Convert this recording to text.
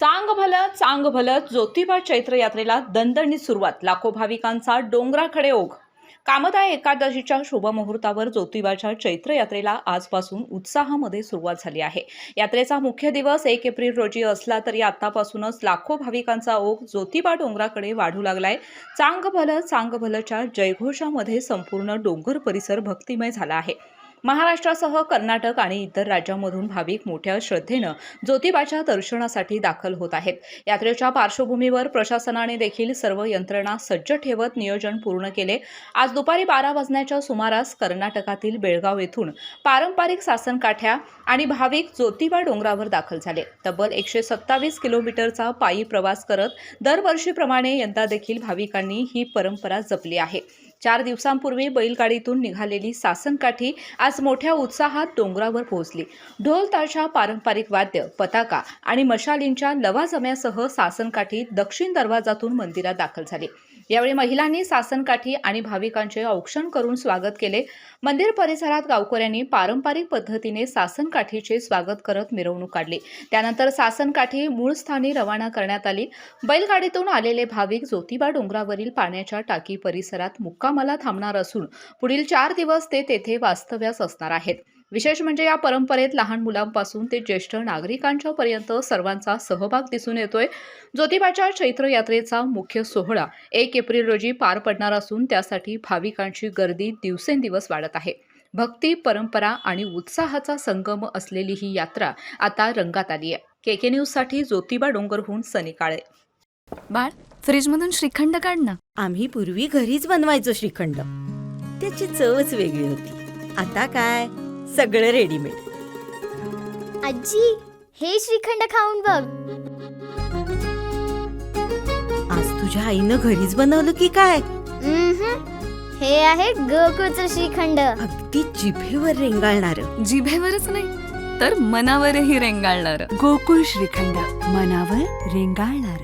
चांग भलं चांग भलं ज्योतिबा चैत्र यात्रेला दणदणीत सुरुवात. लाखो भाविकांचा डोंगराकडे ओघ. कामदा एकादशीच्या शुभमुहूर्तावर ज्योतिबाच्या चैत्र यात्रेला आजपासून उत्साहामध्ये सुरुवात झाली आहे. यात्रेचा मुख्य दिवस 1 एप्रिल रोजी असला तरी आतापासूनच लाखो भाविकांचा ओघ ज्योतिबा डोंगराकडे वाढू लागलाय. चांग भलंच्या जयघोषामध्ये संपूर्ण डोंगर परिसर भक्तिमय झाला आहे. महाराष्ट्रासह कर्नाटक आणि इतर राज्यांमधून भाविक मोठ्या श्रद्धेनं ज्योतिबाच्या दर्शनासाठी दाखल होत आहेत. यात्रेच्या पार्श्वभूमीवर प्रशासनाने देखील सर्व यंत्रणा सज्ज ठेवत नियोजन पूर्ण केले. आज दुपारी 12 वाजण्याच्या सुमारास कर्नाटकातील बेळगाव येथून पारंपरिक सासनकाठ्या आणि भाविक ज्योतिबा डोंगरावर दाखल झाले. तब्बल 127 किलोमीटरचा पायी प्रवास करत दरवर्षीप्रमाणे यंदा देखील भाविकांनी ही परंपरा जपली आहे. 4 दिवसांपूर्वी बैलगाडीतून निघालेली सासनकाठी आज मोठ्या उत्साहात डोंगरावर पोहोचली. ढोल ताशा, पारंपरिक वाद्य, पताका आणि मशालींच्या लवाजम्यासह सासनकाठी दक्षिण दरवाजातून मंदिरात दाखल झाली. यावेळी महिलांनी सासनकाठी आणि भाविकांचे औक्षण करून स्वागत केले. मंदिर परिसरात गावकऱ्यांनी पारंपरिक पद्धतीने सासनकाठीचे स्वागत करत मिरवणूक काढली. त्यानंतर सासनकाठी मूळ स्थानी रवाना करण्यात आली. बैलगाडीतून आलेले भाविक ज्योतिबा डोंगरावरील पाण्याच्या टाकी परिसरात मुक्कामाला थांबणार असून पुढील 4 दिवस ते तेथे वास्तव्यास असणार आहेत. विशेष म्हणजे या परंपरेत लहान मुलांपासून ते ज्येष्ठ नागरिकांच्या पर्यंत सर्वांचा सहभाग दिसून येतोय. ज्योतिबाच्या चैत्र यात्रेचा मुख्य सोहळा 1 एप्रिल रोजी पार पडणार असून त्यासाठी भाविकांची गर्दी दिवसेंदिवस वाढत आहे. भक्ती, परंपरा आणि उत्साहाचा संगम असलेली ही यात्रा आता रंगात आली आहे. केके न्यूजसाठी ज्योतिबा डोंगरहून सनी काळे. बाळ, फ्रीजमधून श्रीखंड काढ ना. आम्ही पूर्वी घरीच बनवायचो श्रीखंड. त्याची चवच वेगळी होती. आता काय सगळं रेडीमेड. आजी, हे श्रीखंड खाऊन बघ. आज तुझ्या आईनं घरीच बनवलं की काय? हे आहे गोकुळचं श्रीखंड. अगदी जिभेवर रेंगाळणार. जिभेवरच नाही तर मनावरही रेंगाळणार. गोकुळ श्रीखंड, मनावर रेंगाळणार.